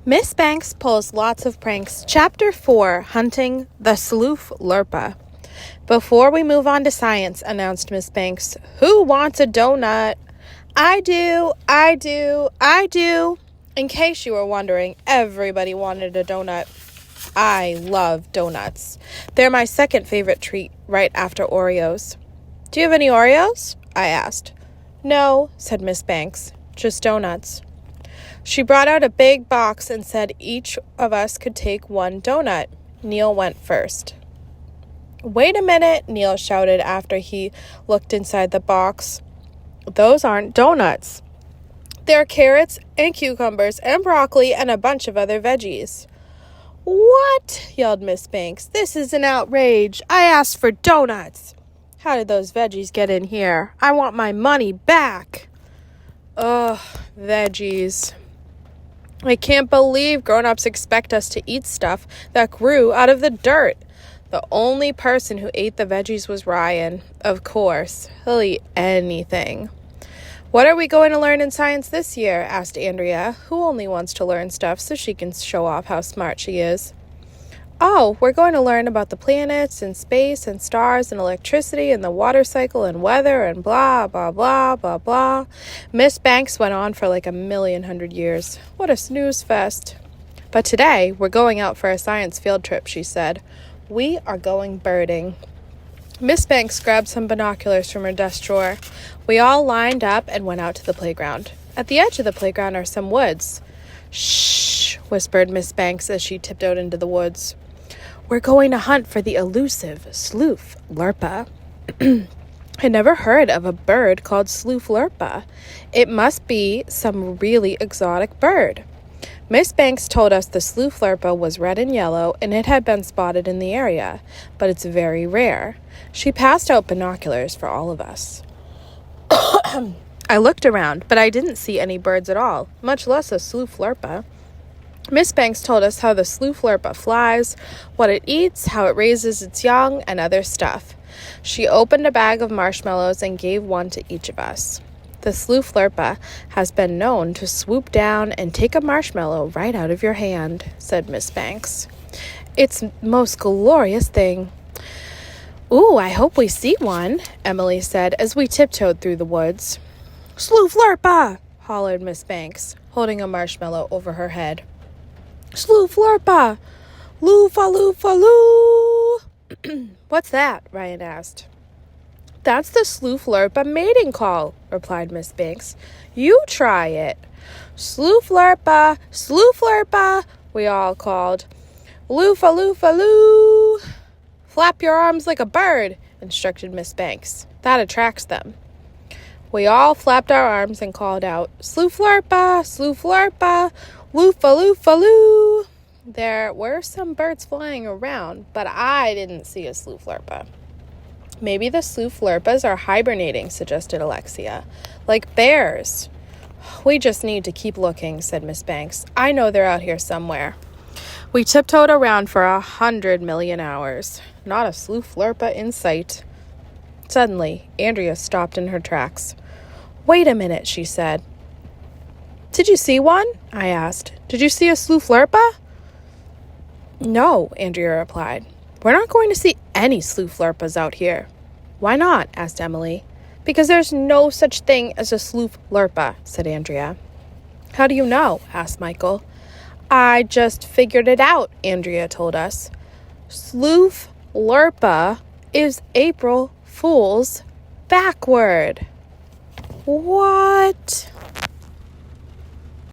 Miss Banks pulls lots of pranks. Chapter 4, Hunting the Sloof Lurpa. Before we move on to science, announced Miss Banks, who wants a donut? I do. In case you were wondering, everybody wanted a donut. I love donuts. They're my second favorite treat, right after Oreos. Do you have any Oreos? I asked. No, said Miss Banks, just donuts. She brought out a big box and said each of us could take one donut. Neil went first. Wait a minute, Neil shouted after he looked inside the box. Those aren't donuts. They're carrots and cucumbers and broccoli and a bunch of other veggies. What? Yelled Miss Banks. This is an outrage. I asked for donuts. How did those veggies get in here? I want my money back. Ugh, veggies. I can't believe grown-ups expect us to eat stuff that grew out of the dirt. The only person who ate the veggies was Ryan. Of course, he'll eat anything. What are we going to learn in science this year? Asked Andrea, who only wants to learn stuff so she can show off how smart she is. Oh, we're going to learn about the planets and space and stars and electricity and the water cycle and weather and blah, blah, blah, blah, blah. Miss Banks went on for like 1,100 years. What a snooze fest. But today, we're going out for a science field trip, she said. We are going birding. Miss Banks grabbed some binoculars from her desk drawer. We all lined up and went out to the playground. At the edge of the playground are some woods. Shh, whispered Miss Banks as she tiptoed into the woods. We're going to hunt for the elusive sloof lurpa. I never heard of a bird called sloof lurpa. It must be some really exotic bird. Miss Banks told us the sloof lurpa was red and yellow and it had been spotted in the area, but it's very rare. She passed out binoculars for all of us. I looked around, but I didn't see any birds at all, much less a sloof lurpa. Miss Banks told us how the sloof lurpa flies, what it eats, how it raises its young, and other stuff. She opened a bag of marshmallows and gave one to each of us. The sloof lurpa has been known to swoop down and take a marshmallow right out of your hand, said Miss Banks. It's the most glorious thing. Ooh, I hope we see one, Emily said as we tiptoed through the woods. Sloof lurpa, hollered Miss Banks, holding a marshmallow over her head. Sloof lurpa, loo-fa-loo-fa-loo. What's that? Ryan asked. That's the sloof lurpa mating call, replied Miss Banks. You try it. Sloof lurpa, we all called. Loo-fa-loo-fa-loo. Flap your arms like a bird, instructed Miss Banks. That attracts them. We all flapped our arms and called out, sloof lurpa, loo-fa-loo-fa-loo. There were some birds flying around, but I didn't see a sloof lurpa. Maybe the sloof lurpas are hibernating, suggested Alexia. Like bears. We just need to keep looking, said Miss Banks. I know they're out here somewhere. We tiptoed around for 100 million hours. Not a sloof lurpa in sight. Suddenly, Andrea stopped in her tracks. Wait a minute, she said. Did you see one? I asked. Did you see a sloof lurpa? No, Andrea replied. We're not going to see any sloof lurpas out here. Why not? Asked Emily. Because there's no such thing as a sloof lurpa, said Andrea. How do you know? Asked Michael. I just figured it out, Andrea told us. Sloof lurpa is April Fool's backward. What?